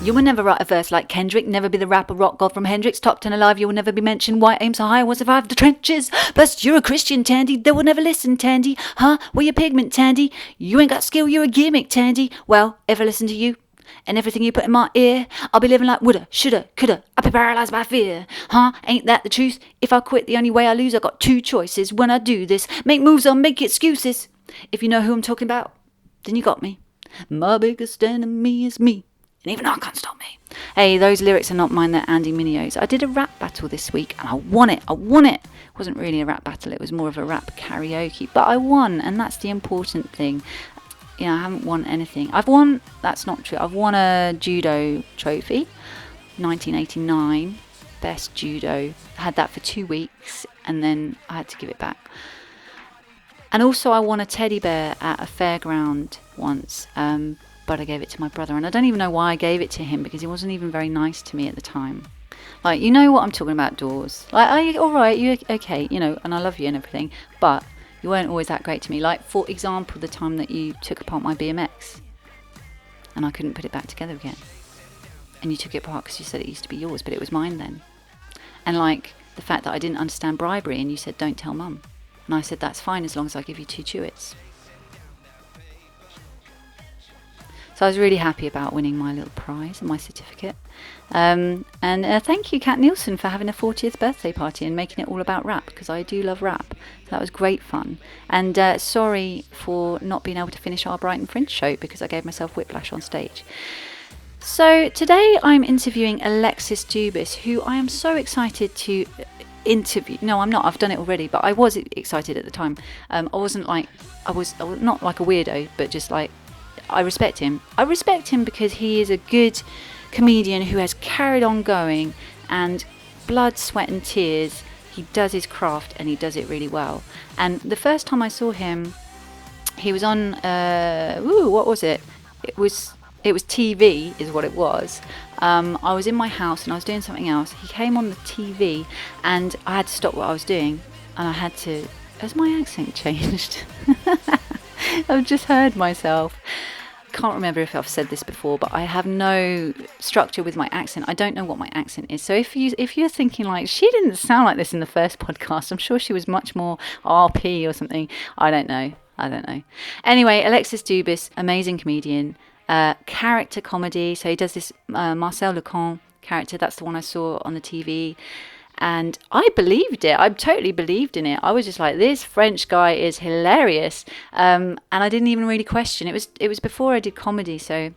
You will never write a verse like Kendrick, never be the rapper rock god from Hendrix, top 10 alive, you will never be mentioned, white aim so high, will survive the trenches. Plus, you're a Christian, Tandy, they will never listen, Tandy. Huh? Where your pigment, Tandy? You ain't got skill, you're a gimmick, Tandy. Well, if I listen to you and everything you put in my ear, I'll be living like woulda, shoulda, coulda, I'll be paralysed by fear. Huh? Ain't that the truth? If I quit, the only way I lose, I got two choices. When I do this, make moves or make excuses. If you know who I'm talking about, then you got me. My biggest enemy is me. And even I can't stop me. Hey, those lyrics are not mine, they're Andy Mineo's. I did a rap battle this week and I won it. It wasn't really a rap battle, it was more of a rap karaoke. But I won, and that's the important thing. You know, I haven't won anything. That's not true. I've won a judo trophy, 1989, best judo. I had that for 2 weeks and then I had to give it back. And also I won a teddy bear at a fairground once, but I gave it to my brother, and I don't even know why I gave it to him because he wasn't even very nice to me at the time. Like, you know what I'm talking about, Dawes. Like, are you all right? You okay? You know, and I love you and everything, but you weren't always that great to me. Like, for example, the time that you took apart my BMX, and I couldn't put it back together again, and you took it apart because you said it used to be yours, but it was mine then. And like the fact that I didn't understand bribery, and you said don't tell mum, and I said that's fine as long as I give you 2 chewits. So I was really happy about winning my little prize and my certificate. And thank you, Kat Nielsen, for having a 40th birthday party and making it all about rap, because I do love rap. So that was great fun. And sorry for not being able to finish our Brighton Fringe show because I gave myself whiplash on stage. So today I'm interviewing Alexis Dubus, who I am so excited to interview. No, I'm not. I've done it already, but I was excited at the time. I was not like a weirdo, but just like, I respect him. I respect him because he is a good comedian who has carried on going, and blood, sweat and tears, he does his craft and he does it really well. And the first time I saw him, he was on, what was it? It was TV is what it was. I was in my house and I was doing something else. He came on the TV and I had to stop what I was doing, and I had to, has my accent changed? I've just heard myself. Can't remember if I've said this before, but I have no structure with my accent. I don't know what my accent is. So if you're thinking like, she didn't sound like this in the first podcast, I'm sure she was much more RP or something. I don't know. Anyway, Alexis Dubus, amazing comedian, character comedy. So he does this Marcel Lucont character. That's the one I saw on the TV. And I believed it. I totally believed in it. I was just like, this French guy is hilarious. And I didn't even really question. It was before I did comedy, so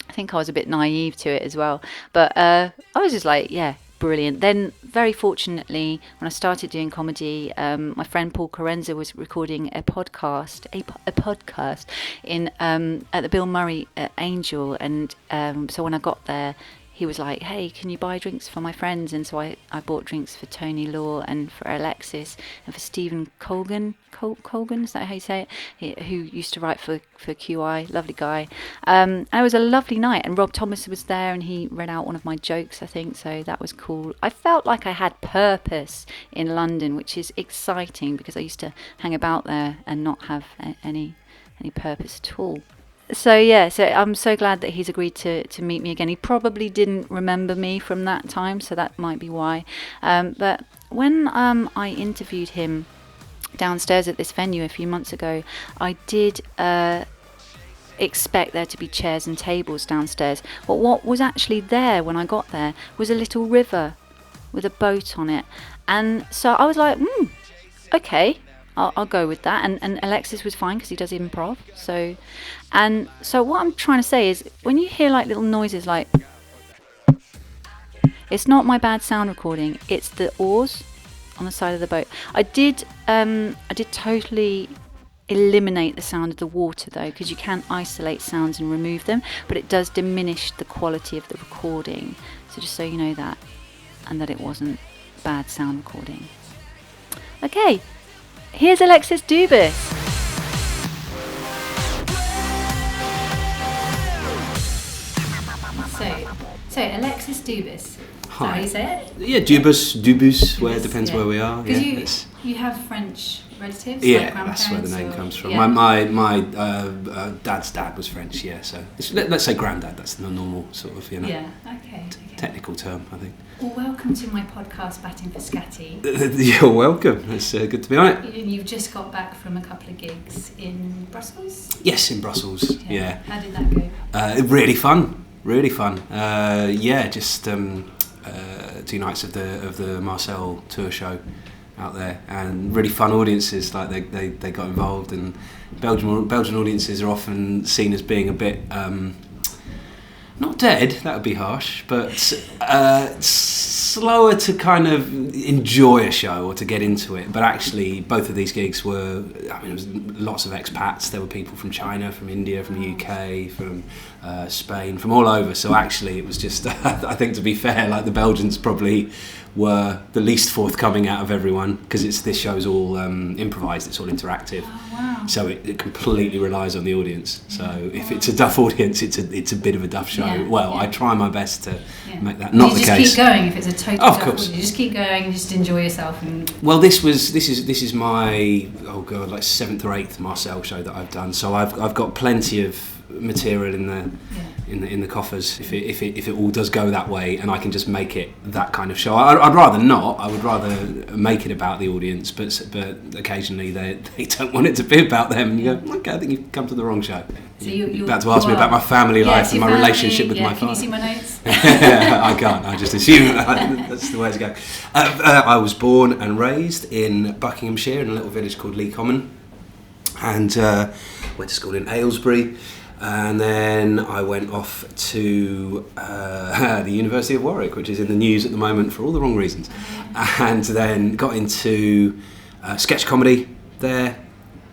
I think I was a bit naive to it as well. But I was just like, yeah, brilliant. Then, very fortunately, when I started doing comedy, my friend Paul Corenza was recording a podcast in at the Bill Murray Angel. And so when I got there, he was like, hey, can you buy drinks for my friends? And so I bought drinks for Tony Law and for Alexis and for Stephen Colgan. Colgan, is that how you say it? Who used to write for QI, lovely guy. And it was a lovely night, and Rob Thomas was there and he read out one of my jokes, I think, so that was cool. I felt like I had purpose in London, which is exciting because I used to hang about there and not have any purpose at all. So yeah, so I'm so glad that he's agreed to meet me again. He probably didn't remember me from that time, so that might be why. But when I interviewed him downstairs at this venue a few months ago, I did expect there to be chairs and tables downstairs. But what was actually there when I got there was a little river with a boat on it. And so I was like, okay, I'll go with that. And Alexis was fine because he does improv. So what I'm trying to say is, when you hear like little noises like, it's not my bad sound recording, it's the oars on the side of the boat. I did totally eliminate the sound of the water though, because you can isolate sounds and remove them, but it does diminish the quality of the recording. So just so you know that, and that it wasn't bad sound recording. Okay. Here's Alexis Dubus. So Alexis Dubus, Hi. Is that how you say it? Yeah, Dubus, where it depends where we are. Because you have French relatives? Yeah, that's where the name comes from. Yeah. My dad's dad was French, so let's say granddad, that's the normal sort of, technical term, I think. Well, welcome to my podcast, Batting for Scatty. You're welcome, it's good to be on it. You've just got back from a couple of gigs in Brussels? Yes, in Brussels, yeah. How did that go? Really fun. Just 2 nights of the Marcel tour show out there, and really fun audiences. Like they got involved, and Belgian audiences are often seen as being a bit not dead, that would be harsh, but slower to kind of enjoy a show or to get into it. But actually, both of these gigs were, it was lots of expats. There were people from China, from India, from the UK, from Spain, from all over. So actually, it was just, I think to be fair, like the Belgians probably were the least forthcoming out of everyone, because this show's all improvised, it's all interactive. Oh, wow. So it completely relies on the audience. So if it's a duff audience, it's a bit of a duff show. I try my best to make that not the case. You just keep going if it's a total duff audience. You just keep going and just enjoy yourself. Well, this is my 7th or 8th Marcel show that I've done. So I've got plenty of material in the coffers if it all does go that way, and I can just make it that kind of show. I'd rather not. I would rather make it about the audience, but occasionally they don't want it to be about them. And you go, okay, I think you've come to the wrong show. So you're about to ask me about my family life and my relationship with my father. Can you see my notes? I can't. I just assume that's the way to go. I was born and raised in Buckinghamshire in a little village called Lee Common, and went to school in Aylesbury. And then I went off to the University of Warwick, which is in the news at the moment for all the wrong reasons. And then got into sketch comedy there.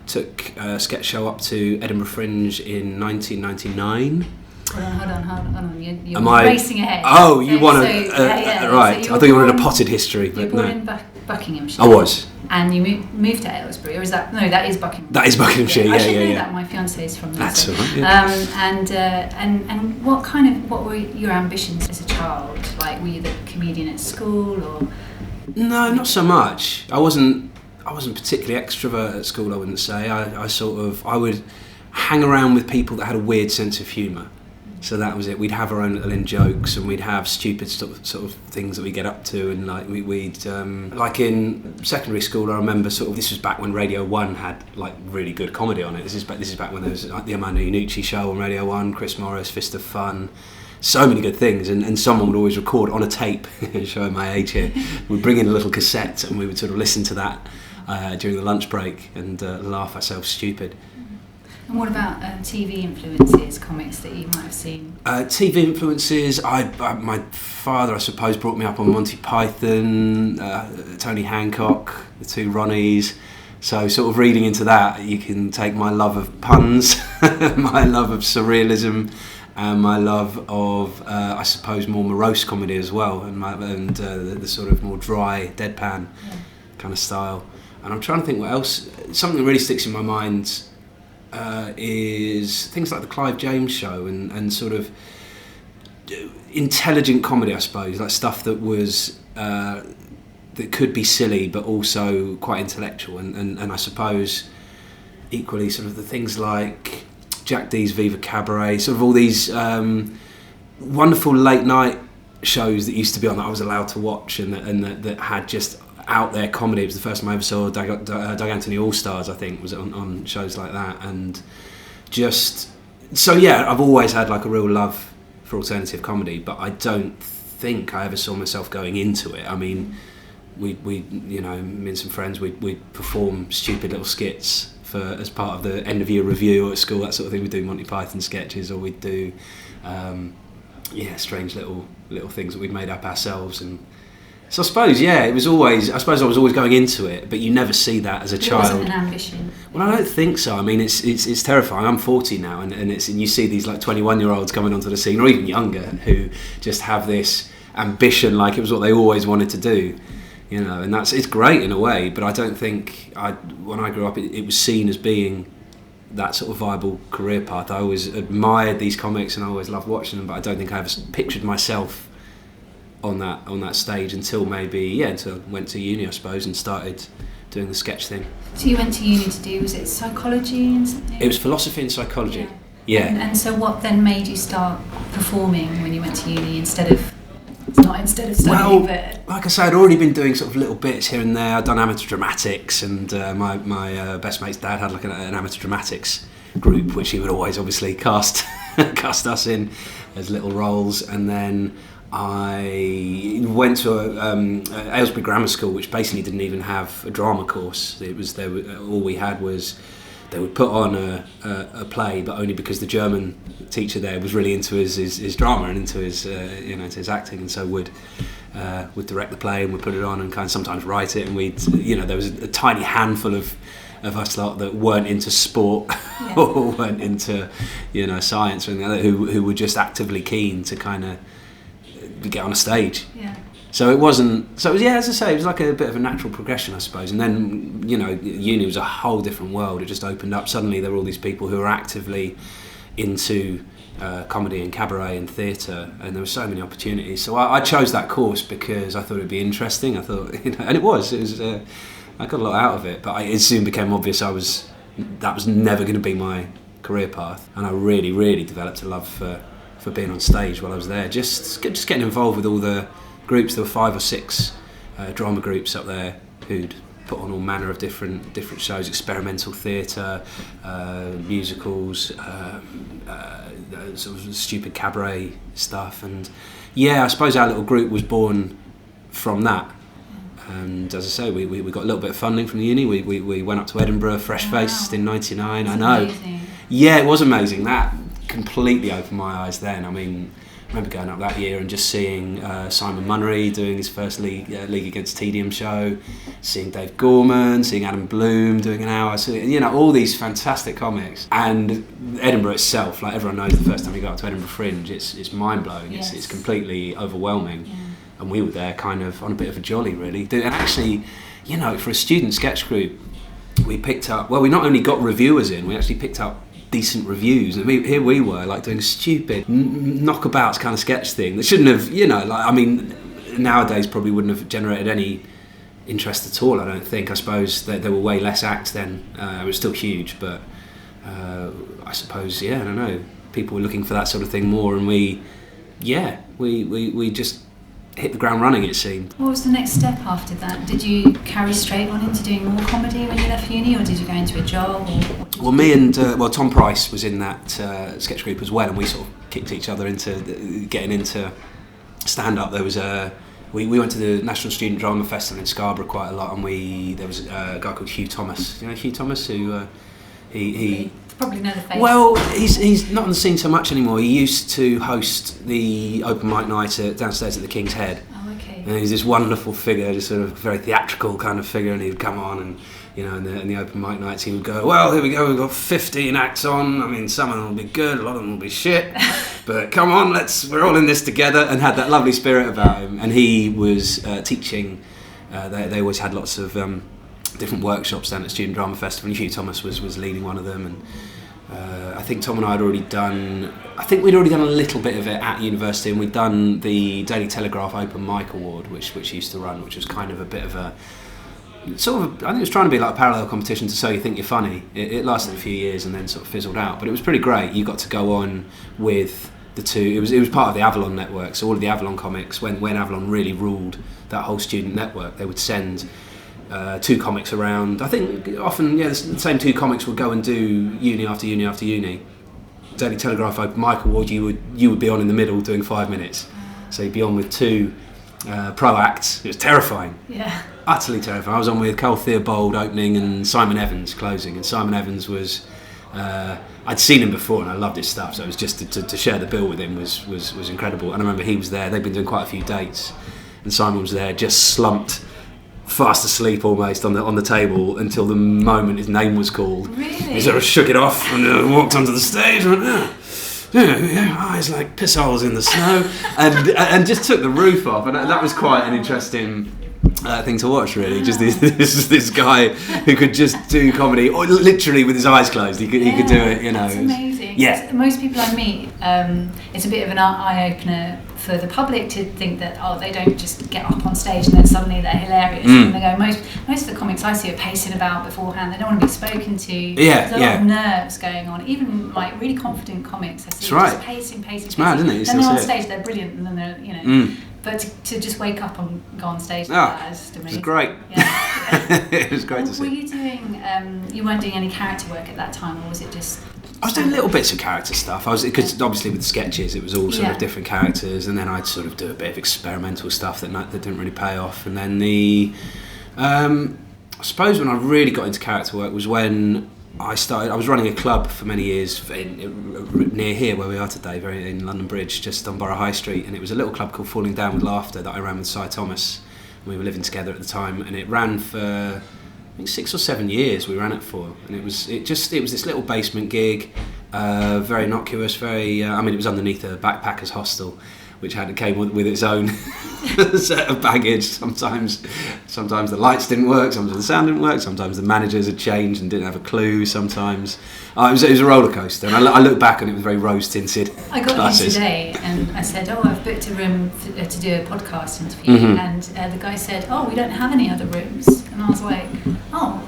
Took a sketch show up to Edinburgh Fringe in 1999. Hold on. You're racing ahead. Oh, you want to... right, I thought you wanted a potted history. But you were born in Buckinghamshire. I was. And you moved to Aylesbury, or is that... No, that is Buckinghamshire. That is Buckinghamshire, I should know that. My fiancé is from there. That's all right, and what were your ambitions as a child? Like, were you the comedian at school, or...? No, not so much. I wasn't particularly extrovert at school, I wouldn't say. I would hang around with people that had a weird sense of humour. So that was it. We'd have our own little in-jokes, and we'd have stupid sort of things that we get up to, and like we'd like in secondary school, I remember this was back when Radio 1 had like really good comedy on it. This is back when there was like the Amanda Iannucci show on Radio 1, Chris Morris, Fist of Fun. So many good things, and someone would always record on a tape, showing my age here. We'd bring in a little cassette, and we would sort of listen to that during the lunch break and laugh ourselves stupid. And what about TV influences, comics that you might have seen? TV influences, my father, I suppose, brought me up on Monty Python, Tony Hancock, the two Ronnies. So sort of reading into that, you can take my love of puns, my love of surrealism, and my love of, I suppose, more morose comedy as well, and the sort of more dry, deadpan kind of style. And I'm trying to think what else. Something that really sticks in my mind is things like the Clive James show and sort of intelligent comedy, I suppose, like stuff that was that could be silly but also quite intellectual, and I suppose equally sort of the things like Jack D's Viva Cabaret, sort of all these wonderful late night shows that used to be on that I was allowed to watch and that had just out there comedy. It was the first time I ever saw Doug Anthony All Stars, I think, was on shows like that. And just so I've always had like a real love for alternative comedy, but I don't think I ever saw myself going into it. I mean, we me and some friends, we'd perform stupid little skits as part of the end of year review at school, that sort of thing. We'd do Monty Python sketches, or we'd do strange little things that we'd made up ourselves. And so I suppose, I was always going into it, but you never see that as a child. It wasn't an ambition. Well, I don't think so. I mean, it's terrifying. I'm 40 now, and you see these like 21-year-olds coming onto the scene, or even younger, who just have this ambition, like it was what they always wanted to do, and it's great in a way. But I don't think when I grew up, it was seen as being that sort of viable career path. I always admired these comics, and I always loved watching them, but I don't think I ever pictured myself on that stage until until I went to uni, I suppose, and started doing the sketch thing. So you went to uni to do, was it psychology and something? It was philosophy and psychology. Yeah. And so what then made you start performing when you went to uni instead of studying? But like I say, I'd already been doing sort of little bits here and there. I'd done amateur dramatics, and my best mate's dad had like an amateur dramatics group, which he would always obviously cast us in as little roles. And then I went to Aylesbury Grammar School, which basically didn't even have a drama course. It was all we had was they would put on a play, but only because the German teacher there was really into his drama and into his into his acting, and so would direct the play and would put it on and kind of sometimes write it. And there was a tiny handful of us lot that weren't into sport or weren't into science or anything like that, who were just actively keen to kind of get on a stage. Yeah. So it wasn't. So it was, as I say, it was like a bit of a natural progression, I suppose. And then uni was a whole different world. It just opened up. Suddenly there were all these people who were actively into comedy and cabaret and theatre, and there were so many opportunities. So I chose that course because I thought it'd be interesting. I thought, and it was. I got a lot out of it, but it soon became obvious that was never going to be my career path. And I really, really developed a love for being on stage while I was there. Just getting involved with all the groups. There were 5 or 6 drama groups up there who'd put on all manner of different shows, experimental theatre, musicals, sort of stupid cabaret stuff. And I suppose our little group was born from that. And as I say, we got a little bit of funding from the uni. We went up to Edinburgh, fresh-faced in '99. I know. Amazing. Yeah, it was amazing. That completely opened my eyes then. I mean, I remember going up that year and just seeing Simon Munnery doing his first League Against Tedium show, seeing Dave Gorman, seeing Adam Bloom doing an hour, so, all these fantastic comics. And Edinburgh itself, like everyone knows, the first time you go up to Edinburgh Fringe, it's mind-blowing. Yes. It's completely overwhelming. Yeah. And we were there kind of on a bit of a jolly, really. And actually, for a student sketch group, we picked up, we not only got reviewers in, we actually picked up decent reviews. And here we were, like, doing a stupid knockabouts kind of sketch thing that shouldn't have, nowadays probably wouldn't have generated any interest at all, I don't think. I suppose that there were way less acts then. It was still huge, but I suppose, I don't know, people were looking for that sort of thing more, and we just hit the ground running, it seemed. What was the next step after that? Did you carry straight on into doing more comedy when you left uni, or did you go into a job? Well, me and Tom Price was in that sketch group as well, and we sort of kicked each other into getting into stand-up. There was we went to the National Student Drama Festival in Scarborough quite a lot, and there was a guy called Hugh Thomas. You know Hugh Thomas, who he probably know the face. Well, he's not on the scene so much anymore. He used to host the open mic night downstairs at the King's Head. Oh, okay. And he's this wonderful figure, just sort of very theatrical kind of figure, and he'd come on and, in the open mic nights he would go, well, here we go, we've got 15 acts on. I mean, some of them will be good, a lot of them will be shit, but come on, we're all in this together, and had that lovely spirit about him. And he was teaching, they always had lots of different workshops down at Student Drama Festival, and Hugh Thomas was leading one of them. And I think Tom and I we'd already done a little bit of it at university, and we'd done the Daily Telegraph Open Mic Award, which used to run, which was kind of a bit of a sort of, I think it was trying to be like a parallel competition to So You Think You're Funny. It lasted a few years and then sort of fizzled out, but it was pretty great. You got to go on with the two. It was part of the Avalon network, so all of the Avalon comics, when Avalon really ruled that whole student network, they would send 2 comics around. I think often, the same 2 comics would go and do uni after uni after uni. Daily Telegraph Open Mic Award, you would be on in the middle doing 5 minutes. So you'd be on with 2 pro acts. It was terrifying. Yeah. Utterly terrifying. I was on with Cole Theobald opening and Simon Evans closing. And Simon Evans was, I'd seen him before and I loved his stuff. So it was just to share the bill with him was incredible. And I remember he was there. They'd been doing quite a few dates, and Simon was there, just slumped, fast asleep almost on the table until the moment his name was called. Really? He sort of shook it off and walked onto the stage and went, eyes like piss holes in the snow, and just took the roof off. And that was quite an interesting thing to watch, really. Just this guy who could just do comedy, or literally with his eyes closed. He could do it. That's amazing. Yeah. Most people I meet, it's a bit of an eye opener for the public to think that they don't just get up on stage and then suddenly they're hilarious. And they go, most of the comics I see are pacing about beforehand. They don't want to be spoken to. There's a lot of nerves going on. Even like really confident comics, I see just pacing. It's mad, isn't it? Then they're on stage, they're brilliant, and then they're But to just wake up and go on stage like that is just amazing. It was great. Yeah. It was great to see. Were you doing? You weren't doing any character work at that time, or was it just? I was doing little bits of character stuff. Because obviously with the sketches, it was all sort of different characters, and then I'd sort of do a bit of experimental stuff that didn't really pay off. And then I suppose when I really got into character work was when I was running a club for many years near here where we are today, in London Bridge, just on Borough High Street, and it was a little club called Falling Down with Laughter that I ran with Cy Thomas. We were living together at the time, and it ran for I think 6 or 7 years. We ran it for, and it was this little basement gig, very innocuous, it was underneath a backpackers hostel, which came with its own set of baggage. Sometimes the lights didn't work, sometimes the sound didn't work, sometimes the managers had changed and didn't have a clue. Sometimes it was a roller coaster, and I look back and it was very rose tinted. I got here today and I said, I've booked a room to do a podcast interview, and the guy said, we don't have any other rooms, and I was like,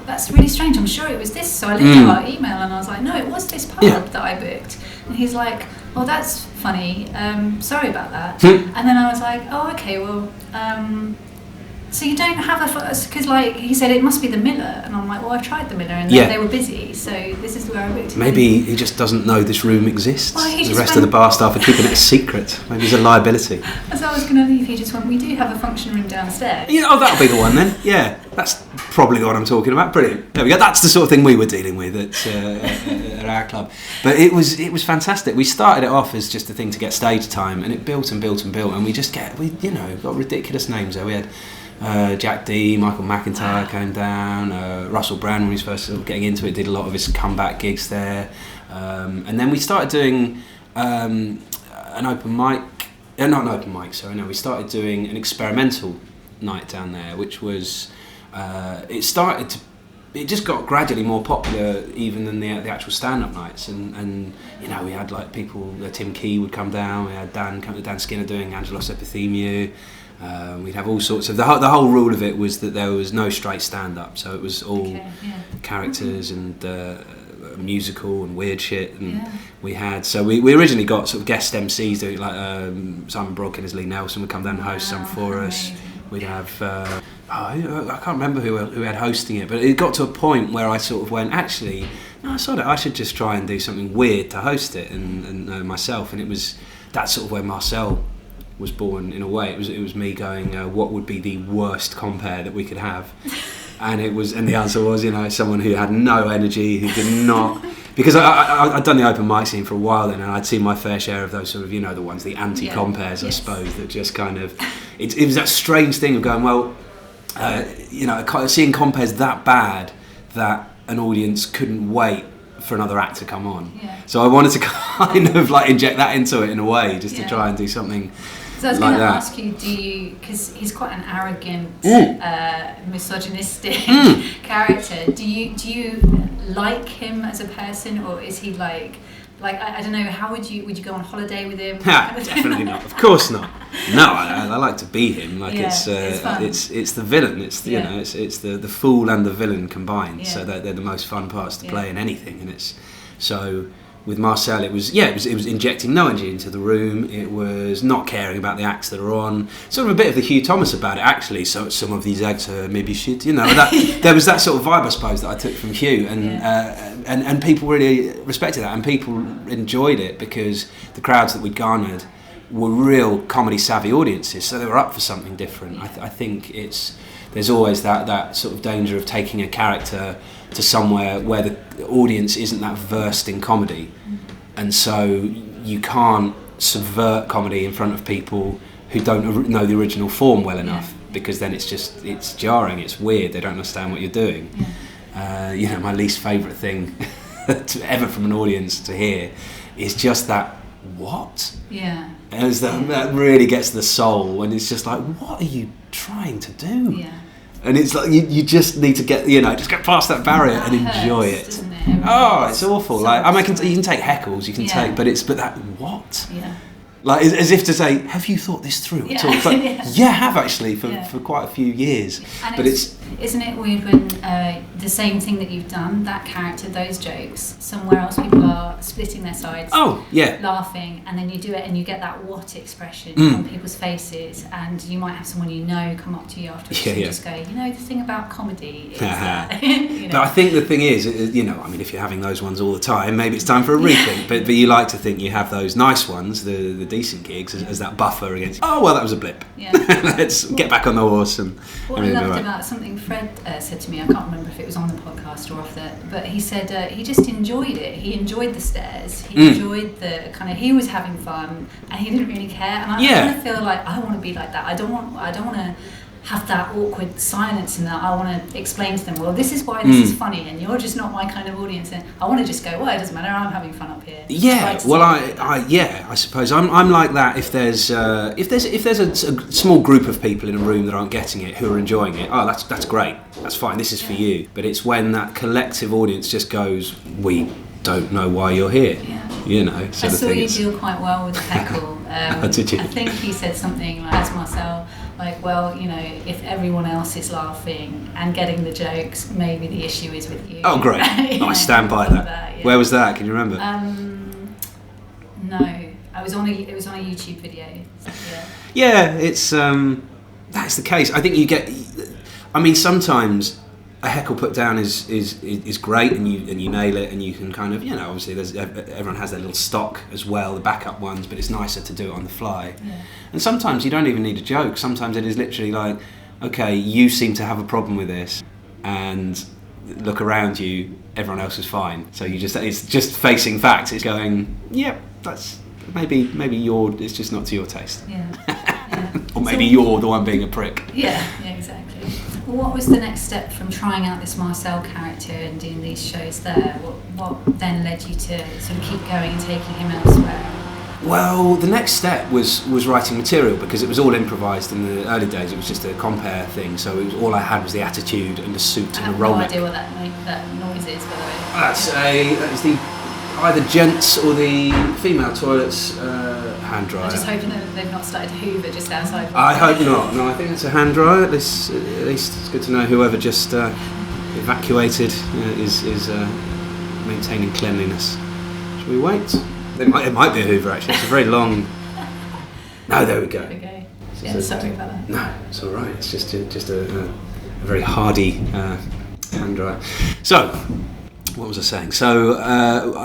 that's really strange, I'm sure it was this. So I looked at our email and I was like, no, it was this pub that I booked. And he's like, that's funny, sorry about that. And then I was like, okay, well, so you don't have because like he said it must be the Miller, and I'm like, I've tried the Miller and they were busy, so this is where I booked. Maybe he just doesn't know this room exists. The rest of the bar staff are keeping it a secret. Maybe it's a liability. As I was going to leave, he just went, we do have a function room downstairs. That'll be the one then. Yeah, that's probably the one I'm talking about. Brilliant. There we go. That's the sort of thing we were dealing with at our club. But it was fantastic. We started it off as just a thing to get stage time, and it built and built and built, and we got ridiculous names there. We had Jack D, Michael McIntyre came down, Russell Brand, when he was first sort of getting into it, did a lot of his comeback gigs there, and then we started doing an open mic, we started doing an experimental night down there, which was it just got gradually more popular even than the actual stand-up nights, and we had like people, Tim Key would come down, we had Dan Skinner doing Angelos Epithemiou. We'd have all sorts of the whole rule of it was that there was no straight stand-up, so it was all characters and musical and weird shit, and we originally got sort of guest MCs doing like Simon Brodkin as Lee Nelson would come down and host some for us. We'd have I can't remember who had hosting it, but it got to a point where I sort of went, actually, no, I should just try and do something weird to host it and myself, and it was that's sort of where Marcel was born in a way. It was me going, what would be the worst compere that we could have? And the answer was, someone who had no energy, who did not, because I'd done the open mic scene for a while then, and I'd seen my fair share of those sort of, the ones, the anti-compares, I suppose, that just kind of, it was that strange thing of going, seeing compares that bad that an audience couldn't wait for another act to come on. Yeah. So I wanted to kind of like inject that into it in a way, just to try and do something. So I was going to ask you, because he's quite an arrogant, misogynistic character. Do you like him as a person, or is he like I don't know? How would you go on holiday with him? Definitely not. Of course not. No, I like to be him. It's the villain. It's it's the fool and the villain combined. Yeah. So they're the most fun parts to play in anything, and it's so. With Marcel, it was injecting no energy into the room. It was not caring about the acts that are on. Sort of a bit of the Hugh Thomas about it, actually. So some of these acts are maybe shit, That there was that sort of vibe, I suppose, that I took from Hugh, and people really respected that, and people enjoyed it because the crowds that we'd garnered were real comedy savvy audiences, so they were up for something different. I think there's always that sort of danger of taking a character to somewhere where the audience isn't that versed in comedy, and so you can't subvert comedy in front of people who don't know the original form well enough, because then it's jarring, it's weird, they don't understand what you're doing. My least favourite thing ever from an audience to hear is just that what? Yeah. As that really gets to the soul, when it's just like, what are you trying to do? Yeah. And it's like you just need to get just get past that barrier and enjoy it. Isn't it? It's awful. You can take heckles, you can take, but that what? Yeah. Like as if to say, have you thought this through at all? It's like, yeah, I have actually for quite a few years. And but isn't it weird when the same thing that you've done, that character, those jokes, somewhere else people are splitting their sides, laughing, and then you do it and you get that what expression on people's faces, and you might have someone you know come up to you afterwards and just go, the thing about comedy is that, But I think the thing is, I mean, if you're having those ones all the time, maybe it's time for a rethink. But you like to think you have those nice ones, the decent gigs, as that buffer against. Oh well, that was a blip. Yeah. Let's get back on the horse and. What I loved about something Fred said to me, I can't remember if it was on the podcast or off but he said he just enjoyed it. He enjoyed the stares. He enjoyed the kind of. He was having fun, and he didn't really care. And I kind of feel like I want to be like that. I don't want to have that awkward silence, and that I want to explain to them, well, this is why this is funny, and you're just not my kind of audience. And I want to just go, well, it doesn't matter, I'm having fun up here. Yeah, well, I suppose I'm like that. If there's a small group of people in a room that aren't getting it, who are enjoying it, that's great, that's fine, this is for you. But it's when that collective audience just goes, we don't know why you're here. I saw you deal quite well with the heckle. Did you? I think he said something like, as Marcel, like, well, if everyone else is laughing and getting the jokes, maybe the issue is with you. Oh, great. I stand by that. Where was that? Can you remember? No. It was on a YouTube video. So, it's that's the case. I think you get. I mean, sometimes a heckle put down is great, and you nail it, and you can kind of, obviously everyone has their little stock as well, the backup ones, but it's nicer to do it on the fly. And sometimes you don't even need a joke. Sometimes it is literally like, okay, you seem to have a problem with this, and look around you, everyone else is fine. So it's just facing facts. It's going, yep, that's maybe it's just not to your taste. Or maybe you're the one being a prick. Yeah, exactly. What was the next step from trying out this Marcel character and doing these shows there? What then led you to sort of keep going and taking him elsewhere? Well, the next step was writing material, because it was all improvised in the early days. It was just a compare thing, so all I had was the attitude and the suit and the roll neck. I have no idea what that noise is, by the way. That is the either gents or the female toilets hand dryer. I'm just hoping that they've not started Hoover just outside. I hope not. No, I think it's a hand dryer. At least it's good to know whoever just evacuated is maintaining cleanliness. Shall we wait? It might be a Hoover, actually. It's a very long. No, there we go. Okay. Yeah, sorry about that. No, it's all right. It's just a very hardy hand dryer. So, what was I saying? So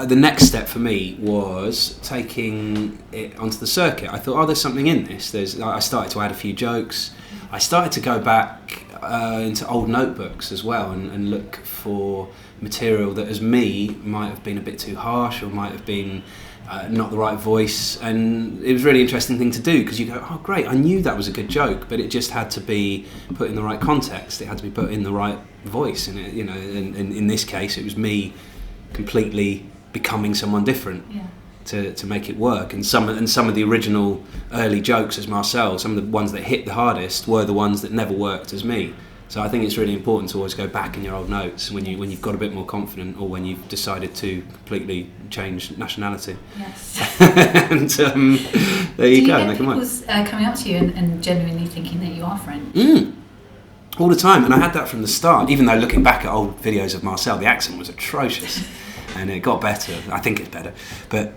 the next step for me was taking it onto the circuit. I thought, there's something in this. I started to add a few jokes. I started to go back into old notebooks as well and look for material that, as me, might have been a bit too harsh or might have been not the right voice. And it was a really interesting thing to do, because you go, oh great, I knew that was a good joke, but it just had to be put in the right context. It had to be put in the right voice, and in this case it was me completely becoming someone different to make it work. And some of the original early jokes as Marcel, some of the ones that hit the hardest were the ones that never worked as me. So I think it's really important to always go back in your old notes when you've got a bit more confident, or when you've decided to completely change nationality. Yes. And there you go. Do you get people coming up to you and genuinely thinking that you are French? All the time, and I had that from the start. Even though looking back at old videos of Marcel, the accent was atrocious, and it got better. I think it's better, but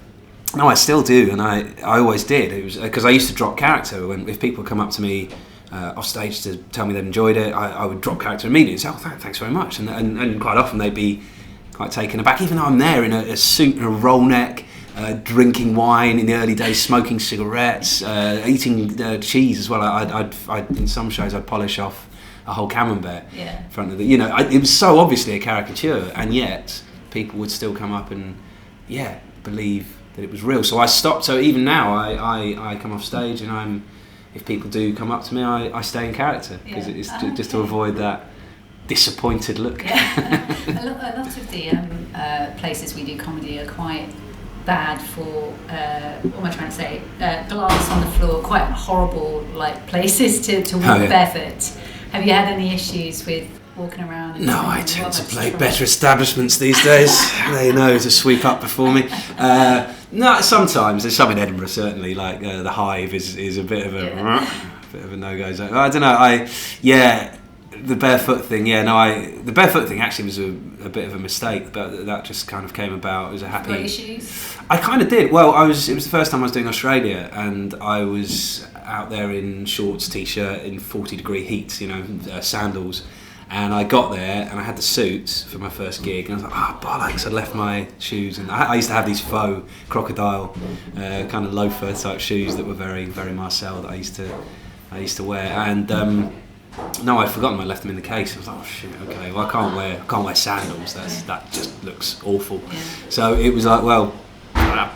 no, I still do, and I always did. It was because I used to drop character if people come up to me off stage to tell me they'd enjoyed it. I would drop character immediately and say, thanks very much, and quite often they'd be quite taken aback, even though I'm there in a suit and a roll neck, drinking wine in the early days, smoking cigarettes, eating cheese as well. I'd in some shows I'd polish off a whole camembert in front of it was so obviously a caricature, and yet people would still come up and believe that it was real. So I stopped. So even now I come off stage, and if people do come up to me, I stay in character, because it's just to avoid that disappointed look. A lot of the places we do comedy are quite bad for what am I trying to say, glass on the floor, quite horrible places to walk barefoot. Have you had any issues with walking around? And No, I tend to play better establishments these days. They know to sweep up before me. No, sometimes there's some in Edinburgh certainly, like the Hive is a bit of a no-go zone. I don't know. The barefoot thing. The barefoot thing actually was a bit of a mistake, but that just kind of came about. It was a happy. Got your shoes? I kind of did. Well, it was the first time I was doing Australia, and I was out there in shorts, t-shirt, in 40-degree heat, sandals. And I got there and I had the suit for my first gig, and I was like, bollocks, I'd left my shoes. And I used to have these faux crocodile kind of loafer type shoes that were very, very Marcel that I used to wear. And no, I'd forgotten I left them in the case. I was like, oh shit, okay, well I can't wear sandals. That just looks awful. Yeah. So it was like, well,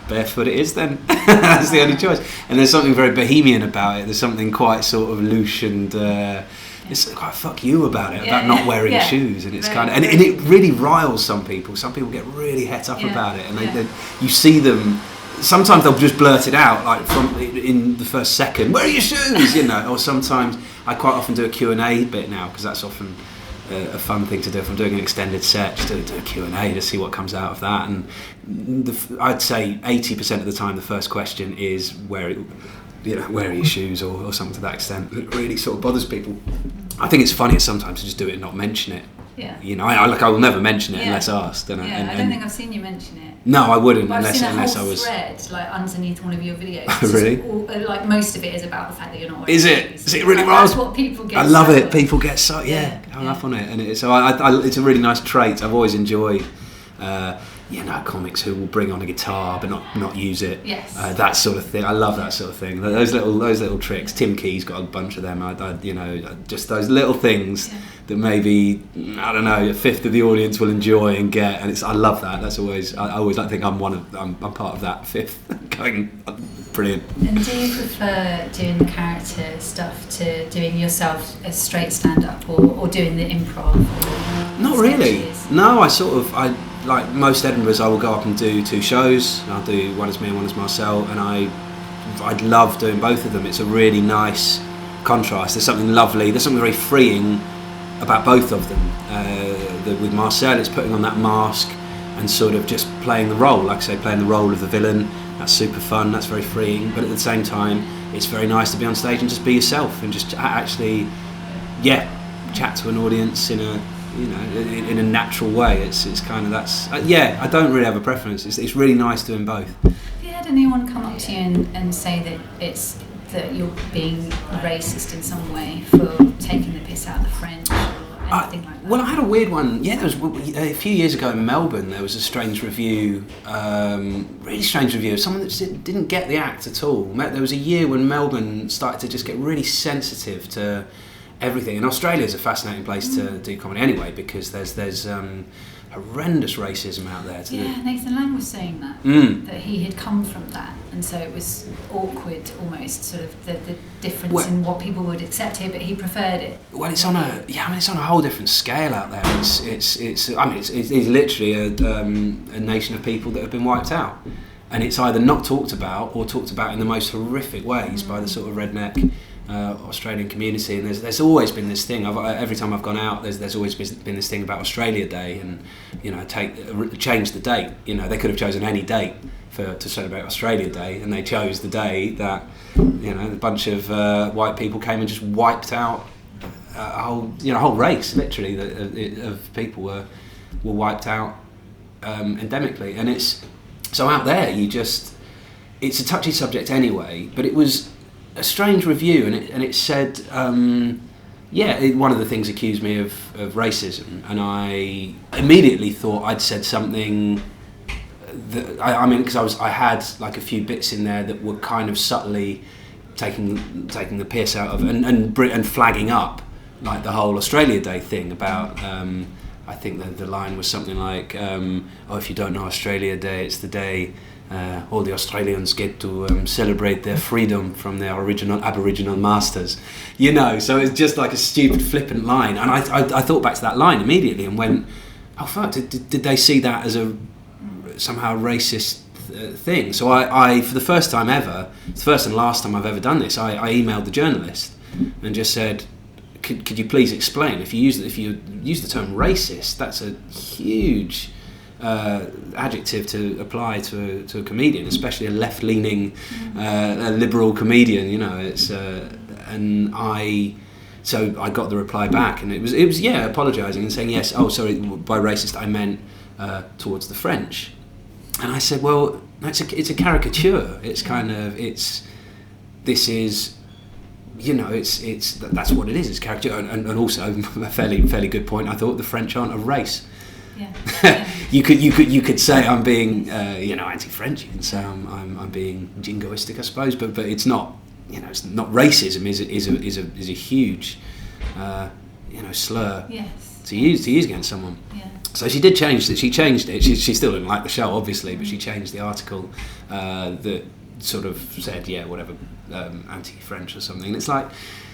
barefoot it is then. That's the only choice. And there's something very bohemian about it. There's something quite sort of loose and it's quite fuck you about it, about not wearing shoes, and it's kind of, and it really riles some people. Some people get really het up about it, and they you see them. Sometimes they'll just blurt it out, like in the first second, "Where are your shoes?" Or sometimes I quite often do a Q&A bit now, because that's often a fun thing to do if I'm doing an extended set, just do a Q&A to see what comes out of that. And I'd say 80% of the time the first question is where are your shoes, or something to that extent. It really sort of bothers people. I think it's funnier sometimes to just do it and not mention it. Yeah. I will never mention it unless asked. I don't think I've seen you mention it. No, I wouldn't, but unless I've seen I was. thread like underneath one of your videos. Really? Like most of it is about the fact that you're not wearing shoes. Is it really? That's what people get. I love it. People get so hung up on it, and it's it's a really nice trait. I've always enjoyed. Comics who will bring on a guitar but not use it. Yes. That sort of thing. I love that sort of thing. Those little tricks. Tim Key's got a bunch of them. Just those little things that maybe a fifth of the audience will enjoy and get. And I love that. That's always. I always like to think I'm part of that fifth. Going brilliant. And do you prefer doing the character stuff to doing yourself a straight stand up or doing the improv? Not really. No, I like most Edinburghs, I will go up and do 2 shows. I'll do one as me and one as Marcel, and I'd love doing both of them. It's a really nice contrast. There's something lovely, there's something very freeing about both of them. With Marcel, it's putting on that mask and sort of just playing the role, like I say, playing the role of the villain. That's super fun, that's very freeing, but at the same time, it's very nice to be on stage and just be yourself and just actually, chat to an audience in a natural way. It's kind of I don't really have a preference. It's really nice doing both. Have you had anyone come up to you and say that you're being racist in some way for taking the piss out of the French or anything like that? Well, I had a weird one. There was a few years ago in Melbourne. There was a strange review, really strange review of someone that didn't get the act at all. There was a year when Melbourne started to just get really sensitive to everything. And Australia is a fascinating place to do comedy anyway, because there's horrendous racism out there. Nathan Lang was saying that he had come from that, and so it was awkward almost, sort of the difference in what people would accept here, but he preferred it. Well, it's on a whole different scale out there. It's literally a nation of people that have been wiped out, and it's either not talked about or talked about in the most horrific ways by the sort of redneck Australian community. And there's always been this thing. Every time I've gone out, there's always been this thing about Australia Day, and change the date. They could have chosen any date to celebrate Australia Day, and they chose the day that a bunch of white people came and just wiped out a whole race, literally, of people were wiped out endemically. And it's so out there. It's a touchy subject anyway, but it was a strange review, and it said, one of the things accused me of racism, and I immediately thought I'd said something that because I had like a few bits in there that were kind of subtly taking the piss out of and flagging up like the whole Australia Day thing about. I think the line was something like, if you don't know Australia Day, it's the day all the Australians get to celebrate their freedom from their original Aboriginal masters. So it's just like a stupid flippant line. And I thought back to that line immediately and went, oh fuck, did they see that as a somehow racist thing? So I for the first time ever, it's the first and last time I've ever done this, I emailed the journalist and just said, could you please explain, if you use the term racist, that's a huge adjective to apply to a comedian, especially a left-leaning a liberal comedian, you know. It's so I got the reply back, and it was apologising and saying, yes, oh sorry, by racist I meant towards the French. And I said, well, it's a caricature. It's kind of that's what it is. It's caricature, and also a fairly good point. I thought the French aren't a race. Yeah. you could say I'm being anti-French. You can say I'm being jingoistic, I suppose, but it's not. It's not. Racism is a huge slur to use against someone. Yeah. So she did change it. She changed it. She still didn't like the show, obviously, but she changed the article that sort of said, whatever, anti-French or something. And it's like,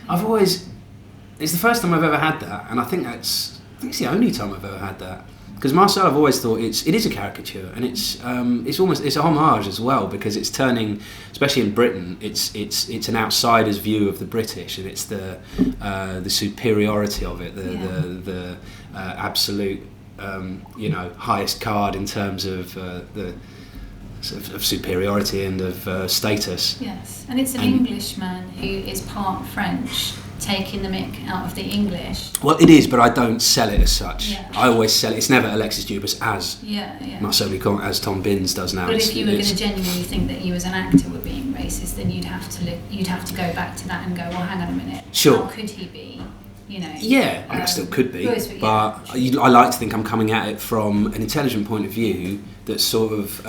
it's the first time I've ever had that, and I think it's the only time I've ever had that. Because Marcel, I've always thought it is a caricature, and it's a homage as well, because it's turning, especially in Britain, it's an outsider's view of the British, and it's the superiority of it, the absolute highest card in terms of the of superiority and of status. Yes, and it's an Englishman who is part French taking the mick out of the English. Well, it is, but I don't sell it as such. Yeah. I always sell it. It's never Alexis Dubus as Marcel Lucont, as Tom Binns does now. But if you were going to genuinely think that you as an actor were being racist, then you'd have to go back to that and go, well, hang on a minute. Sure. How could he be? Yeah, I still could be, but I like to think I'm coming at it from an intelligent point of view that's sort of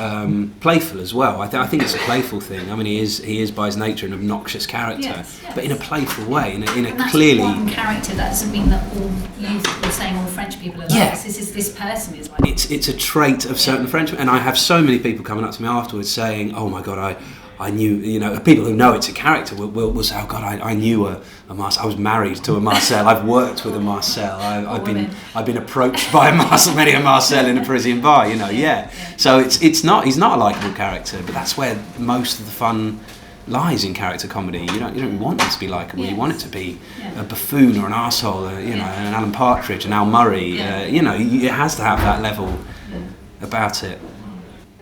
playful as well. I think it's a playful thing. I mean, he is by his nature an obnoxious character, but in a playful way, in a clearly one character. That doesn't mean that all you're saying all French people are like this. This person is like it's a trait of certain Frenchmen, and I have so many people coming up to me afterwards saying, "Oh my God, I knew," people who know it's a character will say, "Oh God, I knew a Marcel. I was married to a Marcel. I've worked with a Marcel. I've been approached by many a Marcel in a Parisian bar." So he's not a likeable character, but that's where most of the fun lies in character comedy. You don't want it to be likeable. You want it to be a buffoon or an arsehole, an Alan Partridge, an Al Murray. It has to have that level about it.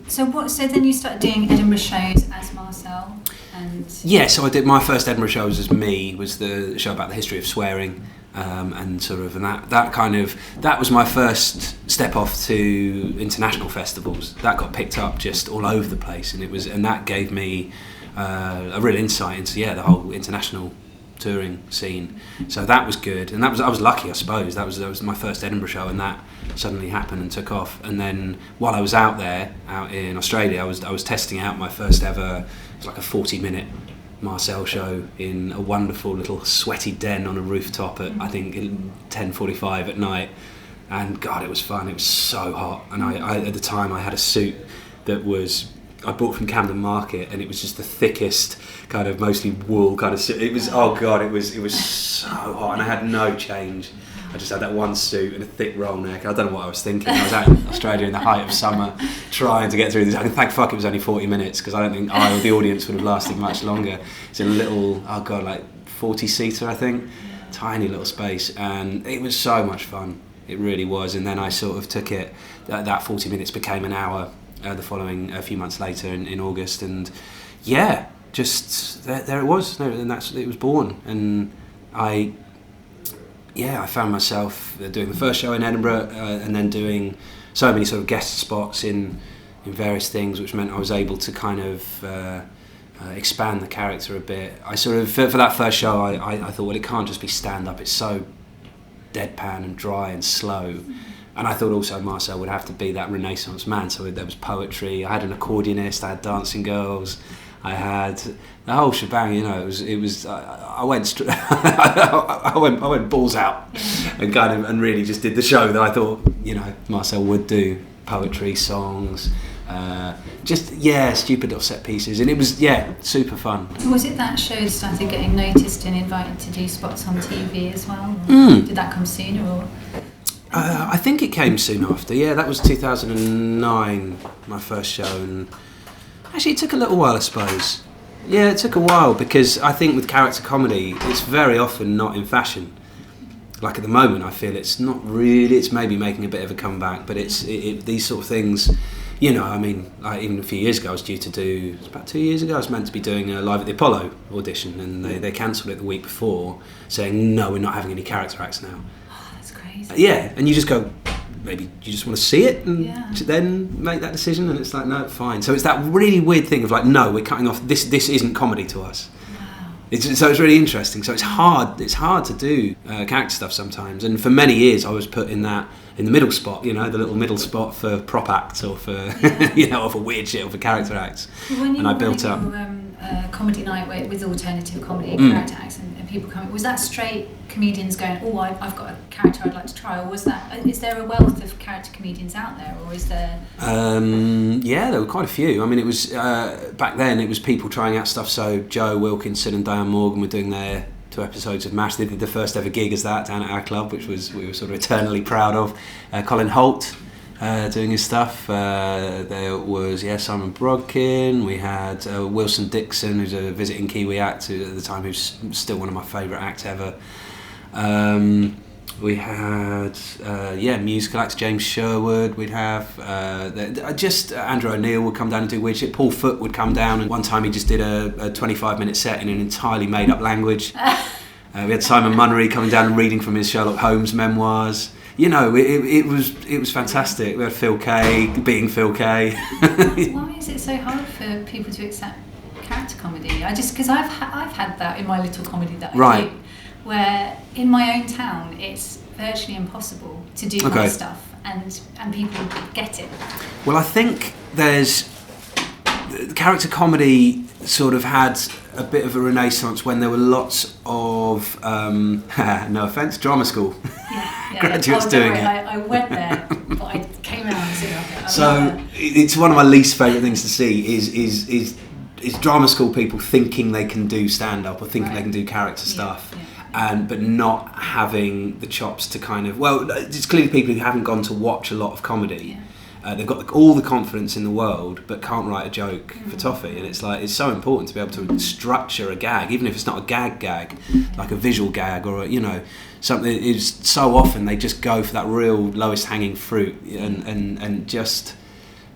So then you started doing Edinburgh shows as Marcel, and so I did my first Edinburgh show was as me, was the show about the history of swearing, and that was my first step off to international festivals. That got picked up just all over the place, and that gave me a real insight into the whole international touring scene. So that was good, and I was lucky, I suppose. That was my first Edinburgh show, and that suddenly happened and took off. And then while I was out in Australia, I was testing out my first ever. It was like a 40-minute Marcel show in a wonderful little sweaty den on a rooftop at I think 10:45 at night. And God, it was fun. It was so hot, and I at the time I had a suit that I bought from Camden Market, and it was just the thickest kind of mostly wool kind of suit. It was it was so hot, and I had no change. I just had that one suit and a thick roll neck. I don't know what I was thinking. I was out in Australia in the height of summer trying to get through this. I can thank fuck it was only 40 minutes, because I don't think I or the audience would have lasted much longer. It's a little, 40-seater, I think. Tiny little space, and it was so much fun. It really was. And then I sort of took it, that 40 minutes became an hour the following, a few months later in August, and just there it was, and it was born. And I found myself doing the first show in Edinburgh, and then doing so many sort of guest spots in various things, which meant I was able to kind of expand the character a bit. I sort of, for that first show, I thought, well, it can't just be stand-up. It's so deadpan and dry and slow. And I thought also Marcel would have to be that Renaissance man. So there was poetry. I had an accordionist. I had dancing girls. I had the whole shebang. It was. I went balls out, and really just did the show that I thought Marcel would do. Poetry, songs, stupid little set pieces, and it was super fun. Was it that show that started getting noticed and invited to do spots on TV as well? Did that come sooner, or? I think it came soon after. Yeah, that was 2009, my first show, and actually it took a little while, I suppose. Yeah, it took a while, because I think with character comedy, it's very often not in fashion. like at the moment, I feel it's not really. It's maybe making a bit of a comeback, but it's these sort of things. You know, I mean, like even a few years ago, I was due to do. It was about 2 years ago. I was meant to be doing a Live at the Apollo audition, and they cancelled it the week before, saying no, we're not having any character acts now. Oh, that's crazy. Yeah, and you just go, maybe you just want to see it and Yeah. then make that decision, and it's like, no, fine. So it's that really weird thing of like, no, we're cutting off. This isn't comedy to us. Wow. So it's really interesting. So it's hard. It's hard to do character stuff sometimes. And for many years, I was put in the middle spot. You know, the little middle spot for prop acts or for or for weird shit or for character acts. When you And I were built running up. your comedy night with alternative comedy character acts and people coming, was that straight comedians going, oh, I've got a character I'd like to try, or is there a wealth of character comedians out there, or is there? Yeah, there were quite a few. I mean, it was back then. It was people trying out stuff. So Joe Wilkinson and Diane Morgan were doing their 2 episodes of MASH. They did the first ever gig as that down at our club, which we were sort of eternally proud of. Colin Holt doing his stuff. There was Simon Brodkin. We had Wilson Dixon, who's a visiting Kiwi actor at the time, who's still one of my favourite acts ever. We had musical acts, James Sherwood. We'd have just Andrew O'Neill would come down and do weird shit. Paul Foote would come down, and one time he just did a 25-minute set in an entirely made up language. We had Simon Munnery coming down and reading from his Sherlock Holmes memoirs. You know, it was fantastic. We had Phil Kay being Phil Kay. Why is it so hard for people to accept character comedy? Because I've had that in my little comedy that I do, where in my own town it's virtually impossible to do my stuff, and people get it. Well, I think there's character comedy sort of had a bit of a renaissance when there were lots of no offence, drama school graduates doing it. I went there, but I came out and said, so it's one of my least favourite things to see is drama school people thinking they can do stand up or thinking they can do character stuff. But not having the chops to kind of, it's clearly people who haven't gone to watch a lot of comedy. They've got all the confidence in the world, but can't write a joke for toffee. And it's like, it's so important to be able to structure a gag, even if it's not a gag, like a visual gag or something. Is so often they just go for that real lowest hanging fruit and just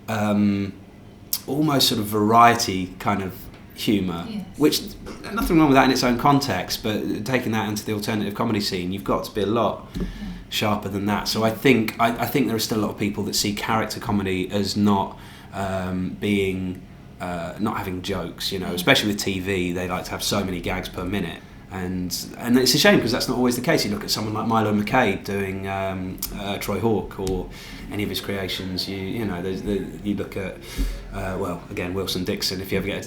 almost sort of variety kind of humour, which nothing wrong with that in its own context, but taking that into the alternative comedy scene, you've got to be a lot sharper than that. So I think there are still a lot of people that see character comedy as not being not having jokes, especially with TV. They like to have so many gags per minute, and it's a shame because that's not always the case. You look at someone like Milo McCabe doing Troy Hawke or any of his creations. You look at again Wilson Dixon. If you ever get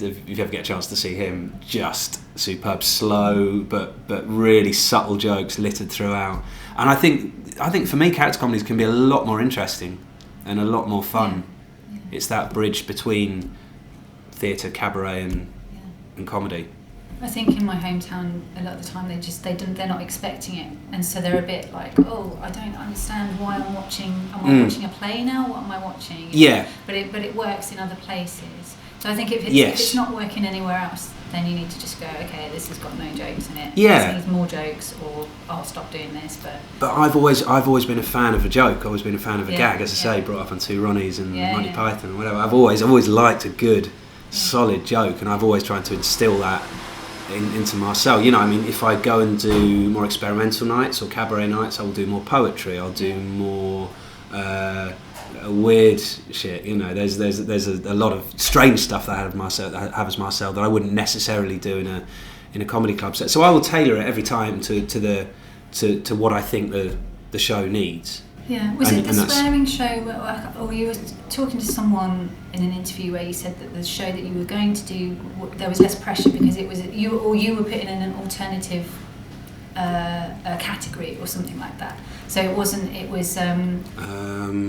a chance to see him, just superb, slow but really subtle jokes littered throughout. And I think for me, character comedies can be a lot more interesting and a lot more fun. Yeah. It's that bridge between theatre, cabaret, and comedy. I think in my hometown, a lot of the time they're not expecting it, and so they're a bit like, oh, I don't understand why I'm watching. Am I watching a play now? What am I watching? Yeah. But it works in other places. So I think if it's not working anywhere else, then you need to just go, okay, this has got no jokes in it. Yeah. This needs more jokes, or I'll stop doing this. But I've always been a fan of a joke. I've always been a fan of a gag, as I say, brought up on Two Ronnies and Monty Python and whatever. I've always liked a good, solid joke, and I've always tried to instill that into Marcel. If I go and do more experimental nights or cabaret nights, I'll do more poetry. I'll do more weird shit. There's a lot of strange stuff that I have as Marcel that I wouldn't necessarily do in a comedy club set. So I will tailor it every time to what I think the show needs. Yeah, was it the swearing show, or you were talking to someone in an interview where you said that the show that you were going to do, there was less pressure because it was you were put in an alternative category or something like that. So it wasn't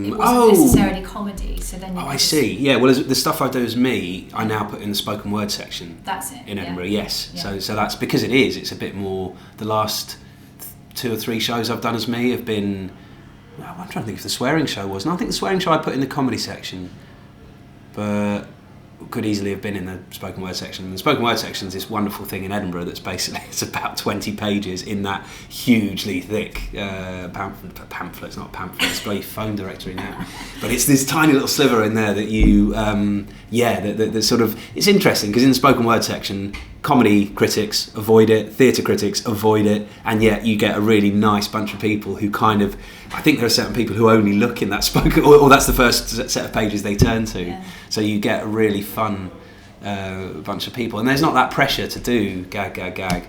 necessarily comedy. So then I see. Yeah, well, the stuff I do as me, I now put in the spoken word section. That's it. In Edinburgh, yes. Yeah. So that's because it's a bit more. The last 2 or 3 shows I've done as me have been. I'm trying to think if the swearing show was. No, I think the swearing show I put in the comedy section. But could easily have been in the spoken word section. And the spoken word section is this wonderful thing in Edinburgh that's basically, it's about 20 pages in that hugely thick pamphlet. It's not a pamphlet, it's a bloody phone directory now. But it's this tiny little sliver in there that you, that sort of, it's interesting because in the spoken word section, comedy critics avoid it, theatre critics avoid it, and yet you get a really nice bunch of people who kind of, I think there are certain people who only look in that spoken, or that's the first set of pages they turn to. Yeah. So you get a really fun bunch of people, and there's not that pressure to do gag. Yeah.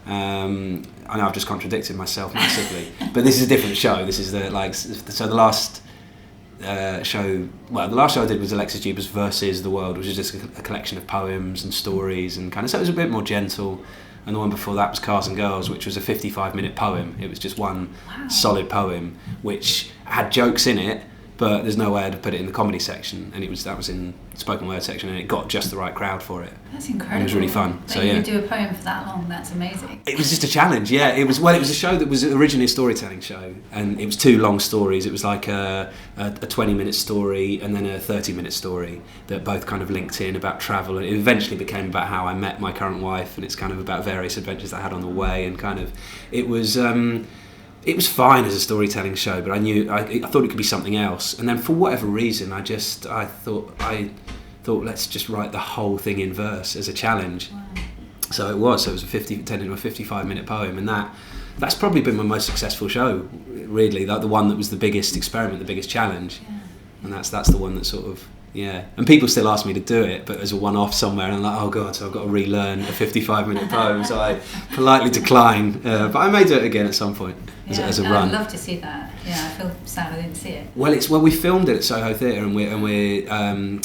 I know I've just contradicted myself massively, but this is a different show. This is the last show. Well, the last show I did was Alexis Dubus versus the World, which is just a collection of poems and stories, and kind of, so it was a bit more gentle. And the one before that was Cars and Girls, which was a 55-minute poem. It was just one solid poem, which had jokes in it, but there's no way to put it in the comedy section, and that was in the spoken word section, and it got just the right crowd for it. That's incredible. And it was really fun. So you would do a poem for that long. That's amazing. It was just a challenge, yeah. It was a show that was originally a storytelling show, and it was 2 long stories. It was like a 20-minute story and then a 30-minute story that both kind of linked in about travel, and it eventually became about how I met my current wife, and it's kind of about various adventures I had on the way, and kind of it was fine as a storytelling show, but I thought it could be something else. And then for whatever reason, I thought let's just write the whole thing in verse as a challenge. Wow. So it was a 55-minute poem, and that's probably been my most successful show, really. Like the one that was the biggest experiment, the biggest challenge. Yeah. And that's the one that sort of, yeah. And people still ask me to do it, but as a one-off somewhere, and I'm like, oh God, so I've got to relearn a 55-minute poem, so I politely decline. But I may do it again at some point as a run. I'd love to see that. Yeah, I feel sad I didn't see it. Well, we filmed it at Soho Theatre, and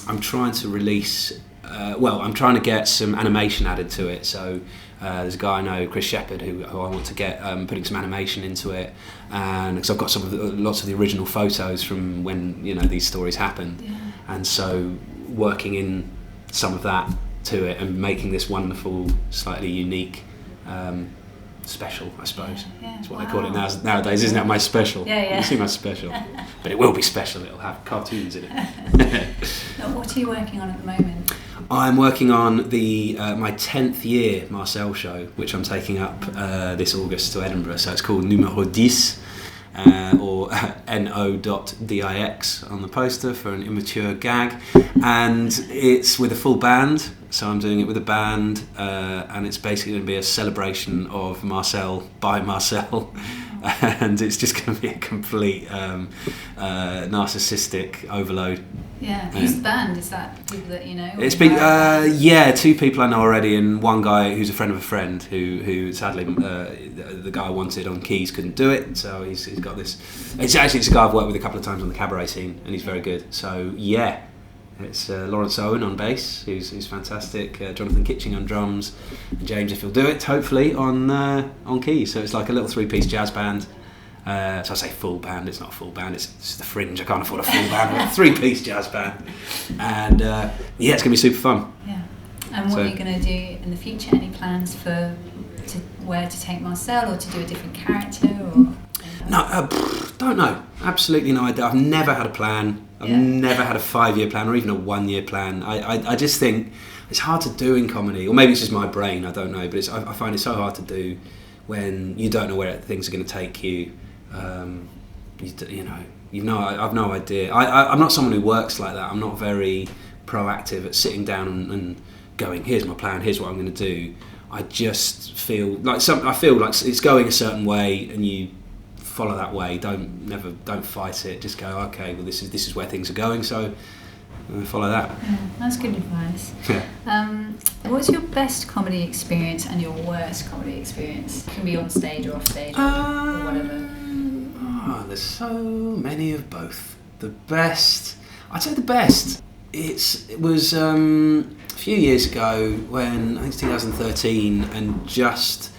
I'm trying to release. I'm trying to get some animation added to it. So there's a guy I know, Chris Shepherd, who I want to get putting some animation into it, and because I've got lots of the original photos from when these stories happened, and so working in some of that to it and making this wonderful, slightly unique. Special, I suppose. Yeah. That's what they call it nowadays, isn't it? My special. Yeah. You see my special. But it will be special, it'll have cartoons in it. Now, what are you working on at the moment? I'm working on my 10th year Marcel show, which I'm taking up this August to Edinburgh. So it's called Numéro 10, or NO.DIX on the poster for an immature gag. And it's with a full band. So I'm doing it with a band, and it's basically going to be a celebration of Marcel by Marcel, and it's just going to be a complete narcissistic overload. Yeah, who's the band? Is that people that you know? It's 2 people I know already, and one guy who's a friend of a friend who sadly the guy I wanted on keys couldn't do it, so he's got this. It's a guy I've worked with a couple of times on the cabaret scene, and he's very good. So yeah. It's Lawrence Owen on bass, who's fantastic. Jonathan Kitching on drums, and James, if he'll do it, hopefully on keys. So it's like a little 3-piece jazz band. So I say full band. It's not a full band. It's the Fringe. I can't afford a full band. But a 3-piece jazz band, and it's gonna be super fun. Yeah. And what are you gonna do in the future? Any plans for where to take Marcel, or to do a different character, or? No, don't know. Absolutely no idea. I've never had a plan. I've never had a 5-year plan or even a 1-year plan. I just think it's hard to do in comedy, or maybe it's just my brain, I don't know, but I find it so hard to do when you don't know where things are going to take you. I've no idea. I'm not someone who works like that. I'm not very proactive at sitting down and going, here's my plan, here's what I'm going to do. I just feel like it's going a certain way, and you follow that way. Don't fight it. Just go, okay, well this is where things are going, so follow that. Yeah, that's good advice. Yeah. What's your best comedy experience and your worst comedy experience? It can be on stage or off stage or whatever. There's so many of both. I'd say the best. It was a few years ago when I think it's 2013, and it's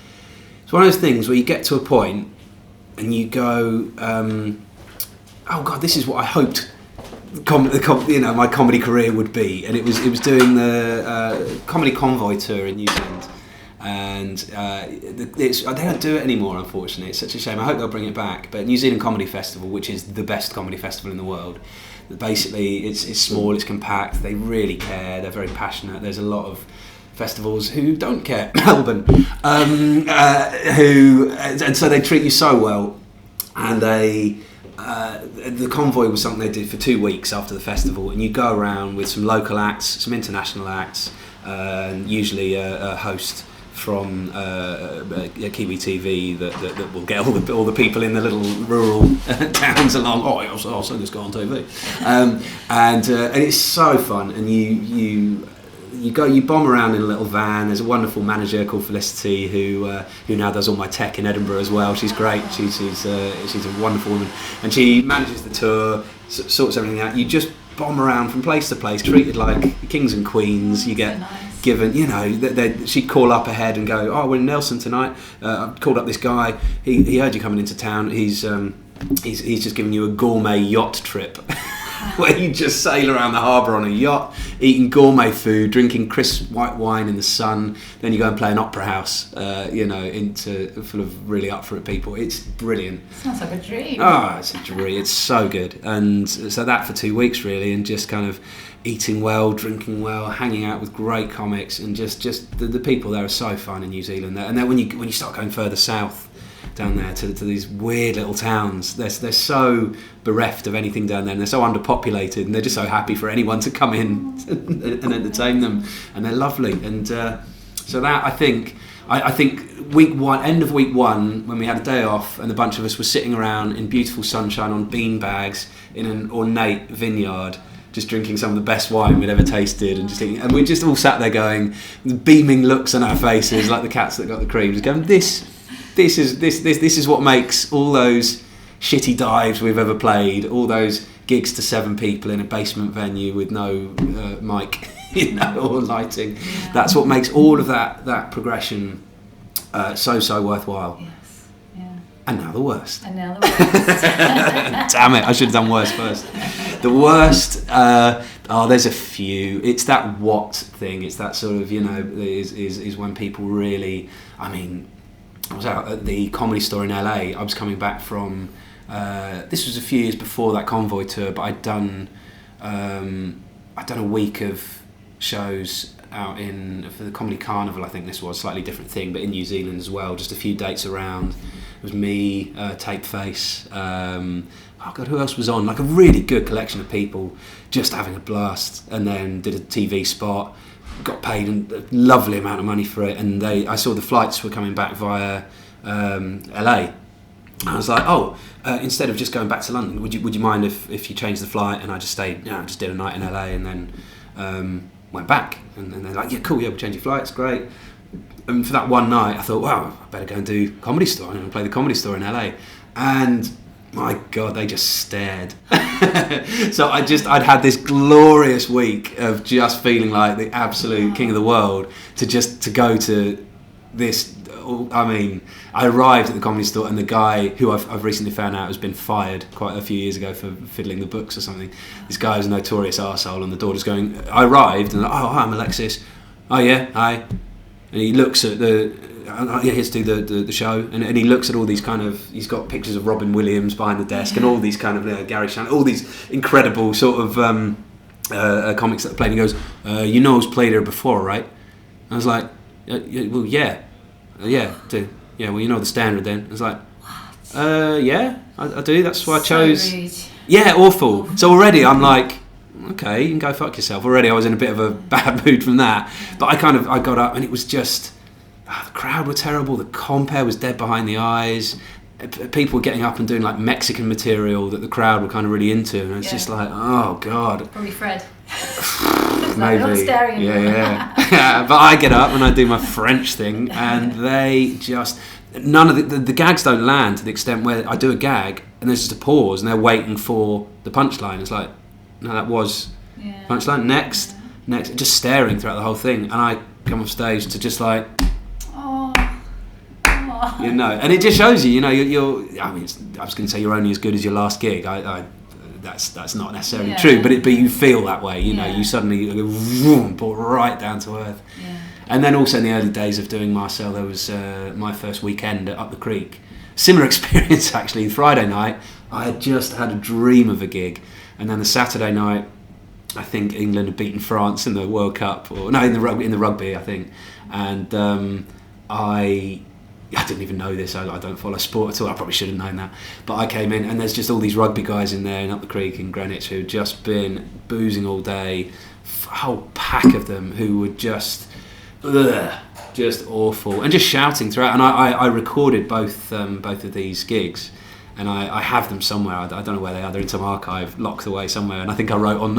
one of those things where you get to a point and you go, oh God, this is what I hoped my comedy career would be. And it was doing the Comedy Convoy tour in New Zealand, and they don't do it anymore, unfortunately. It's such a shame. I hope they'll bring it back. But New Zealand Comedy Festival, which is the best comedy festival in the world, basically it's small, it's compact, they really care, they're very passionate. There's a lot of festivals who don't care, Melbourne, and so they treat you so well. And the convoy was something they did for 2 weeks after the festival, and you go around with some local acts, some international acts, usually a host from Kiwi TV that will get all the people in the little rural towns along. Oh, I'll send this guy on TV, and it's so fun. And you bomb around in a little van. There's a wonderful manager called Felicity who now does all my tech in Edinburgh as well. She's great. She's a wonderful woman, and she manages the tour, sorts everything out. You just bomb around from place to place, treated like kings and queens. You get given, she'd call up ahead and go, oh, we're in Nelson tonight. I've called up this guy. He heard you coming into town. He's just giving you a gourmet yacht trip. Where you just sail around the harbour on a yacht, eating gourmet food, drinking crisp white wine in the sun. Then you go and play an opera house, full of really up for it people. It's brilliant. Sounds like a dream. Oh, it's a dream. It's so good. And so that for 2 weeks really, and just kind of eating well, drinking well, hanging out with great comics, and just the people there are so fun in New Zealand. And then when you start going further south, down there to these weird little towns, they're so bereft of anything down there, and they're so underpopulated, and they're just so happy for anyone to come in and entertain them, and they're lovely. And so that I think week one, end of week one, when we had a day off and a bunch of us were sitting around in beautiful sunshine on bean bags in an ornate vineyard, just drinking some of the best wine we'd ever tasted, and just eating, and we just all sat there going, beaming looks on our faces like the cats that got the cream, just going, This is what makes all those shitty dives we've ever played, all those gigs to 7 people in a basement venue with no mic, or lighting. Yeah. That's what makes all of that progression so worthwhile. Yes. Yeah. And now the worst. Damn it! I should have done worse first. The worst. There's a few. It's that what thing. It's that sort of is when people really. I mean. I was out at the Comedy Store in LA. I was coming back from. This was a few years before that convoy tour, but I'd done a week of shows out for the Comedy Carnival. I think this was a slightly different thing, but in New Zealand as well. Just a few dates around. It was me, Tapeface. Who else was on? Like a really good collection of people, just having a blast. And then did a TV spot. Got paid a lovely amount of money for it, and I saw the flights were coming back via LA. I was like, instead of just going back to London, would you mind if you changed the flight? And I just stayed, just did a night in LA, and then went back. And they're like, yeah, cool, yeah, we'll change your flights, great. And for that one night, I thought, wow, I better go and do Comedy Store. I'm going to play the Comedy Store in LA, and my God, they just stared. So I'd had this glorious week of just feeling like the absolute king of the world to go to this. I mean, I arrived at the Comedy Store, and the guy who I've recently found out has been fired quite a few years ago for fiddling the books or something. This guy was a notorious arsehole, and the door just going. I arrived and hi, I'm Alexis. Oh yeah, hi. And he looks at here's to do the show, and he looks at all these kind of, he's got pictures of Robin Williams behind the desk, and all these kind of Gary Shannon, all these incredible sort of comics that are played. And he goes, who's played here before, right? I was like, well, yeah, well, you know the standard then. I was like, yeah, I do, that's why I chose. Rude. Yeah, awful. So already I'm like, okay, you can go fuck yourself. Already I was in a bit of a bad mood from that, but I got up, and it was just, the crowd were terrible, the compere was dead behind the eyes, people were getting up and doing like Mexican material that the crowd were kind of really into, and it's just like, oh God. Probably Fred. Maybe. Not staring at you. Yeah. But I get up and I do my French thing, and they just, none of the gags don't land to the extent where I do a gag and there's just a pause and they're waiting for the punchline. It's like, no, that was punchline, next, just staring throughout the whole thing, and I come off stage to just like, and it just shows you, you're. I mean, I was going to say you're only as good as your last gig. That's not necessarily true, but you feel that way. You suddenly go, brought right down to earth. Yeah. And then also in the early days of doing Marcel, there was my first weekend at Up the Creek. Similar experience actually. Friday night, I had just had a dream of a gig, and then the Saturday night, I think England had beaten France in the World Cup, or no, in the rugby, I think. And I didn't even know this. I don't follow sport at all. I probably should have known that. But I came in, and there's just all these rugby guys in there in Up the Creek in Greenwich who had just been boozing all day. A whole pack of them who were just awful and just shouting throughout. And I recorded both of these gigs. And I have them somewhere. I don't know where they are. They're in some archive, locked away somewhere. And I think I wrote on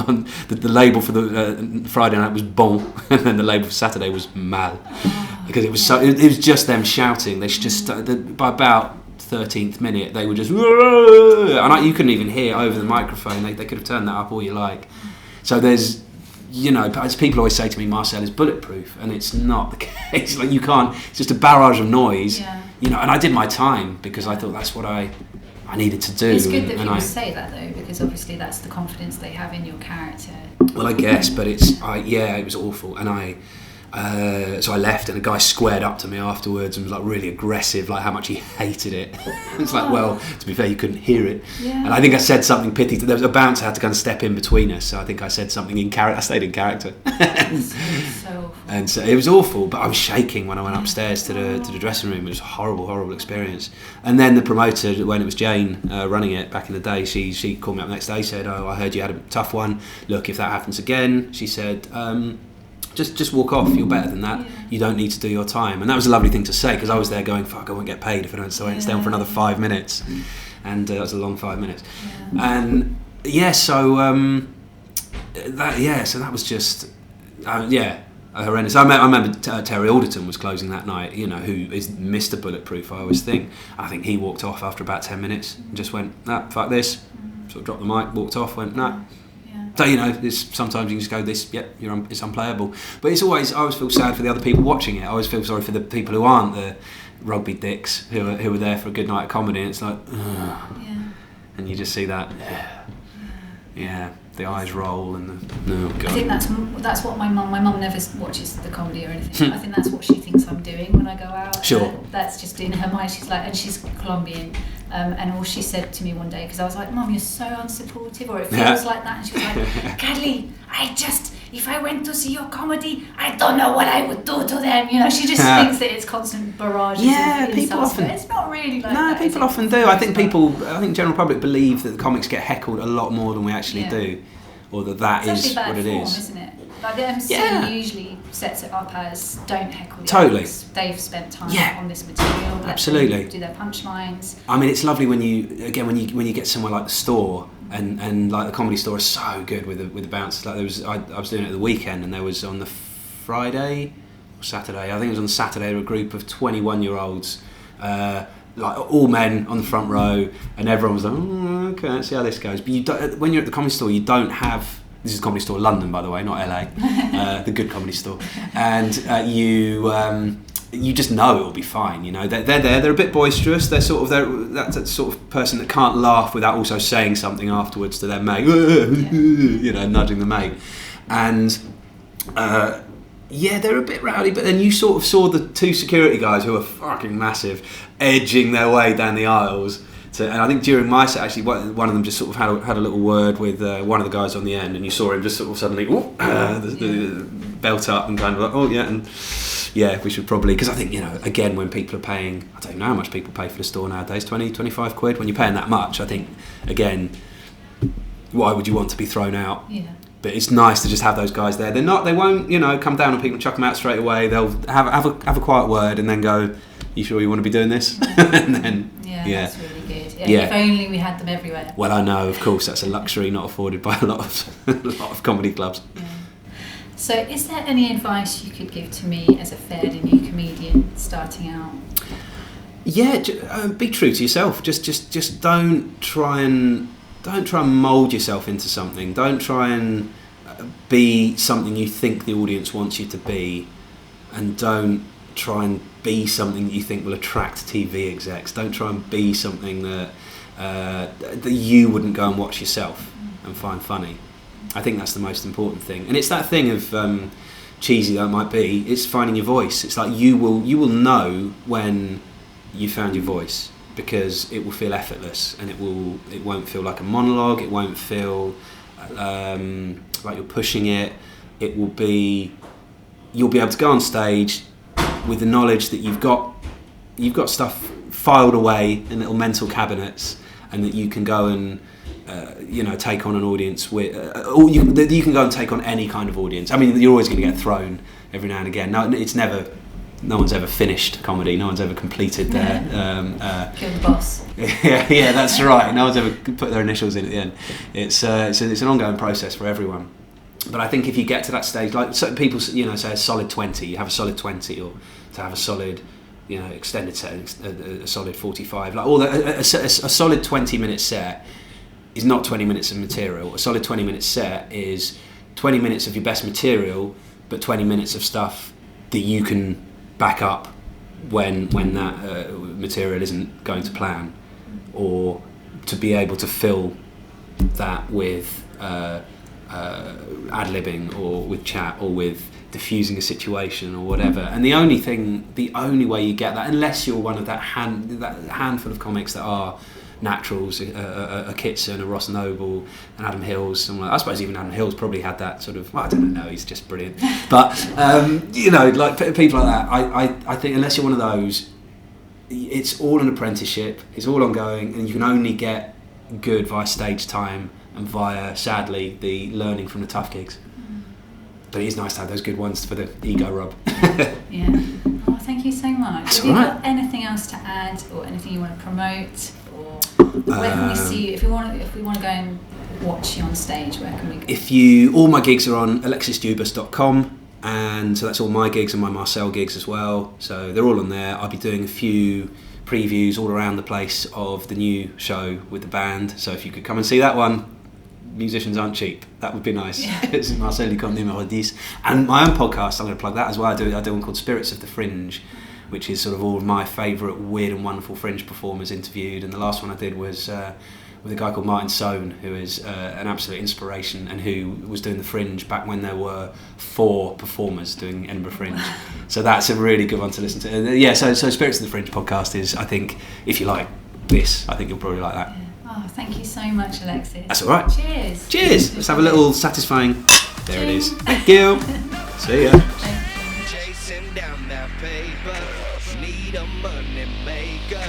the label for the Friday night was bon, and then the label for Saturday was mal, because it was it was just them shouting. They just by about 13th minute they were just, and you couldn't even hear over the microphone. They could have turned that up all you like. So there's, as people always say to me, Marcel is bulletproof, and it's not the case. Like, you can't. It's just a barrage of noise. Yeah. And I did my time because I thought that's what I needed to do. It's good that people say that though, because obviously that's the confidence they have in your character. Well, I guess, but it was awful, and so I left, and a guy squared up to me afterwards and was like really aggressive, like how much he hated it. It's like, well, to be fair, you couldn't hear it. Yeah. And I think I said something pithy. There was a bouncer had to kind of step in between us, so I think I said something in character. I stayed in character. It's so awful. And so it was awful, but I was shaking when I went upstairs to the dressing room. It was a horrible experience. And then the promoter, when it was Jane running it back in the day, she called me up the next day, said, "Oh, I heard you had a tough one. Look, if that happens again," she said, just walk off. You're better than that. Yeah. You don't need to do your time." And that was a lovely thing to say, because I was there going, fuck, I won't get paid if I don't stay on for another 5 minutes. And that was a long 5 minutes. Yeah. And so that was just horrendous. I remember Terry Alderton was closing that night, who is Mr. Bulletproof, I always think. I think he walked off after about 10 minutes and just went, nah, fuck this. Sort of dropped the mic, walked off, went, nah. So sometimes you can just go, it's unplayable. But I always feel sad for the other people watching it. I always feel sorry for the people who aren't the rugby dicks who are there for a good night of comedy. And it's like, and you just see that, the eyes roll and oh god. I think that's what my mum never watches the comedy or anything. I think that's what she thinks I'm doing when I go out. Sure. That's just in her mind. She's like, and she's Colombian. And all she said to me one day, because I was like, "Mum, you're so unsupportive," or it feels like that, and she was like, "Cadley, if I went to see your comedy, I don't know what I would do to them." She just thinks that it's constant barrages. Yeah, of people insults, often. but it's not really like No, that. people often do. I think general public believe that the comics get heckled a lot more than we actually do, or that it's is bad what it form, is. Isn't it? Like the MC usually sets it up as don't heckle the Totally. acts. They've spent time on this material. Let Absolutely. them do their punchlines. I mean, it's lovely when you get somewhere like the Store, and like the Comedy Store is so good with the bouncers. Like I was doing it at the weekend, and there was on the Friday or Saturday. I think it was on the Saturday. There were a group of 21-year-olds. Like all men on the front row, and everyone was like, "Oh, okay, let's see how this goes." But you don't, when you're at the Comedy Store, you don't have. This is Comedy Store London, by the way, not LA. The good Comedy Store, and you just know it'll be fine. They're there. They're a bit boisterous. They're that's that sort of person that can't laugh without also saying something afterwards to their mate. Nudging the mate, and. They're a bit rowdy, but then you sort of saw the two security guys who are fucking massive edging their way down the aisles. And I think during my set, actually, one of them just sort of had a little word with one of the guys on the end, and you saw him just sort of suddenly the belt up and kind of like, we should probably, because I think, again, when people are paying, I don't know how much people pay for the store nowadays, 20, 25 quid, when you're paying that much, I think, again, why would you want to be thrown out? Yeah. But it's nice to just have those guys there. They won't, come down on people and chuck them out straight away. They'll have a quiet word and then go, "You sure you want to be doing this?" And then, that's really good. If only we had them everywhere. Well, I know, of course, that's a luxury not afforded by a lot of comedy clubs. Yeah. So, is there any advice you could give to me as a fairly new comedian starting out? Yeah, be true to yourself. Just don't try and mould yourself into something. Don't try and be something you think the audience wants you to be, and don't try and be something that you think will attract TV execs. Don't try and be something that you wouldn't go and watch yourself and find funny. I think that's the most important thing. And it's that thing of cheesy that might be, it's finding your voice. It's like you will know when you found your voice, because it will feel effortless, and it won't feel like a monologue. It won't feel like you're pushing it. It will be, you'll be able to go on stage with the knowledge that you've got stuff filed away in little mental cabinets, and that you can go and take on an audience with, or you can go and take on any kind of audience. I mean, you're always going to get thrown every now and again. No one's ever finished comedy. No one's ever completed their kill the boss. yeah, that's right. No one's ever put their initials in at the end. It's an ongoing process for everyone. But I think if you get to that stage, like certain people, say a solid 20, you have a solid 20, or to have a solid, extended set, a solid 45, like all that, a solid 20-minute set is not 20 minutes of material. A solid 20-minute set is 20 minutes of your best material, but 20 minutes of stuff that you can back up when that material isn't going to plan, or to be able to fill that with ad-libbing, or with chat, or with diffusing a situation, or whatever. And the only way you get that, unless you're one of that handful of comics that are naturals, a Kitson, a Ross Noble, an Adam Hills, someone like, I suppose even Adam Hills probably had that sort of, well, I don't know, he's just brilliant. But like people like that, I think unless you're one of those, it's all an apprenticeship, it's all ongoing, and you can only get good via stage time and via, sadly, the learning from the tough gigs. But it is nice to have those good ones for the ego rub. Yeah. Oh, thank you so much. That's Have you all got anything else to add, or anything you want to promote, or where can we see you? If we want to go and watch you on stage, where can we go? All my gigs are on alexisdubus.com, and so that's all my gigs and my Marcel gigs as well. So they're all on there. I'll be doing a few previews all around the place of the new show with the band. So if you could come and see that one. Musicians aren't cheap. That would be nice. Yeah. It's Marcel Lucont numéro 10. And my own podcast, I'm going to plug that as well. I do one called Spirits of the Fringe, which is sort of all of my favourite weird and wonderful fringe performers interviewed. And the last one I did was with a guy called Martin Sohn, who is an absolute inspiration, and who was doing the Fringe back when there were 4 performers doing Edinburgh Fringe. So that's a really good one to listen to. So Spirits of the Fringe podcast is, I think, if you like this, I think you'll probably like that. Yeah. Oh, thank you so much, Alexis. That's all right. Cheers. Cheers. Let's have a little satisfying. There it is. Thank you. See ya. Chasing down that paper, need a money maker.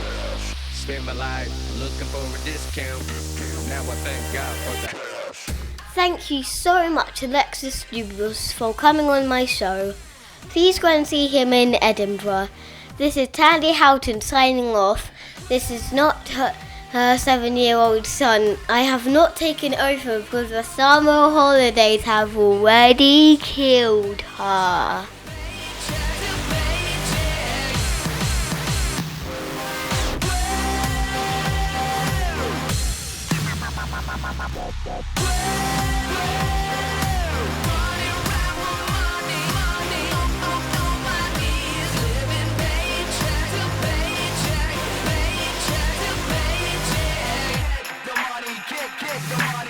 Spend my life looking for a discount. Now I thank God for that. Thank you so much, Alexis Dubus, for coming on my show. Please go and see him in Edinburgh. This is Tandy Houghton signing off. This is not her 7-year-old son. I have not taken over because the summer holidays have already killed her. Kick the money.